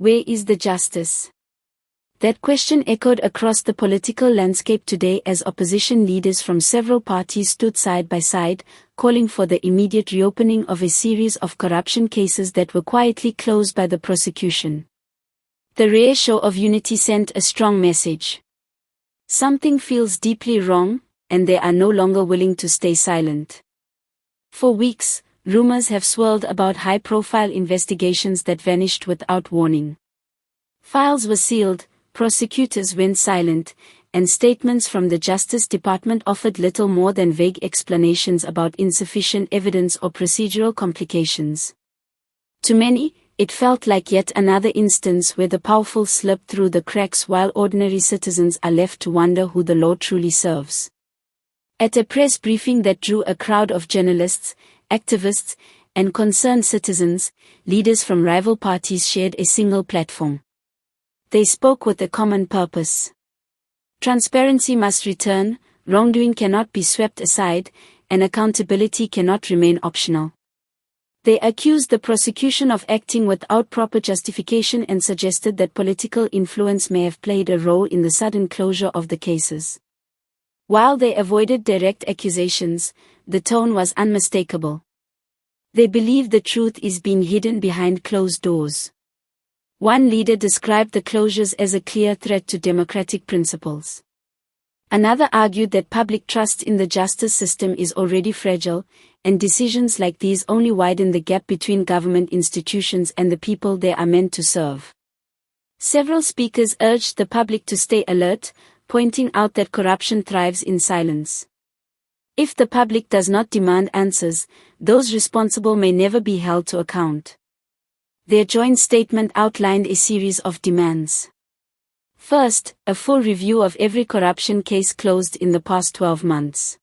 Where is the justice? That question echoed across the political landscape today as opposition leaders from several parties stood side by side, calling for the immediate reopening of a series of corruption cases that were quietly closed by the prosecution. The rare show of unity sent a strong message. Something feels deeply wrong, and they are no longer willing to stay silent. For weeks, rumors have swirled about high-profile investigations that vanished without warning. Files were sealed, prosecutors went silent, and statements from the Justice Department offered little more than vague explanations about insufficient evidence or procedural complications. To many, it felt like yet another instance where the powerful slip through the cracks while ordinary citizens are left to wonder who the law truly serves. At a press briefing that drew a crowd of journalists, activists, and concerned citizens, leaders from rival parties shared a single platform. They spoke with a common purpose. Transparency must return, wrongdoing cannot be swept aside, and accountability cannot remain optional. They accused the prosecution of acting without proper justification and suggested that political influence may have played a role in the sudden closure of the cases. While they avoided direct accusations, the tone was unmistakable. They believe the truth is being hidden behind closed doors. One leader described the closures as a clear threat to democratic principles. Another argued that public trust in the justice system is already fragile, and decisions like these only widen the gap between government institutions and the people they are meant to serve. Several speakers urged the public to stay alert, pointing out that corruption thrives in silence. If the public does not demand answers, those responsible may never be held to account. Their joint statement outlined a series of demands. First, a full review of every corruption case closed in the past 12 months.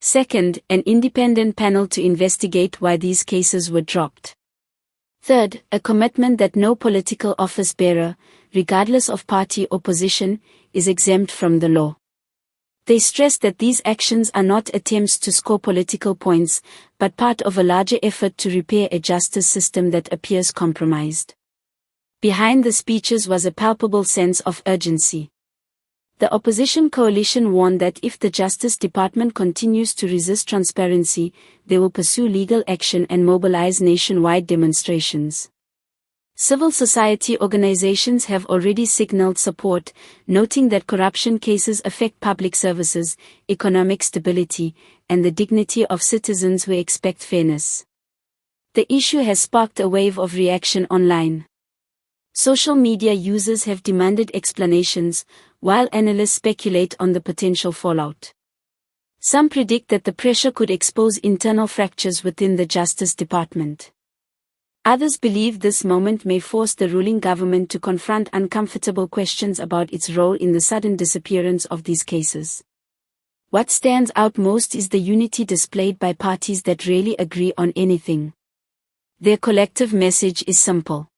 Second, an independent panel to investigate why these cases were dropped. Third, a commitment that no political office bearer, regardless of party or position, is exempt from the law. They stressed that these actions are not attempts to score political points, but part of a larger effort to repair a justice system that appears compromised. Behind the speeches was a palpable sense of urgency. The opposition coalition warned that if the Justice Department continues to resist transparency, they will pursue legal action and mobilize nationwide demonstrations. Civil society organizations have already signaled support, noting that corruption cases affect public services, economic stability, and the dignity of citizens who expect fairness. The issue has sparked a wave of reaction online. Social media users have demanded explanations, while analysts speculate on the potential fallout. Some predict that the pressure could expose internal fractures within the Justice Department. Others believe this moment may force the ruling government to confront uncomfortable questions about its role in the sudden disappearance of these cases. What stands out most is the unity displayed by parties that rarely agree on anything. Their collective message is simple.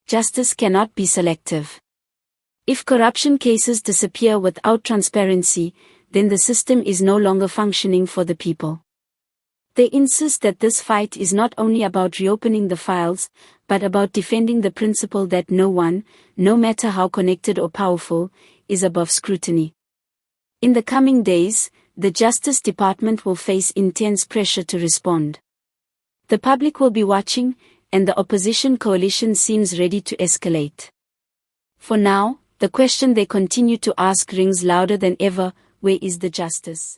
Justice cannot be selective. If corruption cases disappear without transparency, then the system is no longer functioning for the people. They insist that this fight is not only about reopening the files, but about defending the principle that no one, no matter how connected or powerful, is above scrutiny. In the coming days, the Justice Department will face intense pressure to respond. The public will be watching, and the opposition coalition seems ready to escalate. For now, the question they continue to ask rings louder than ever: where is the justice?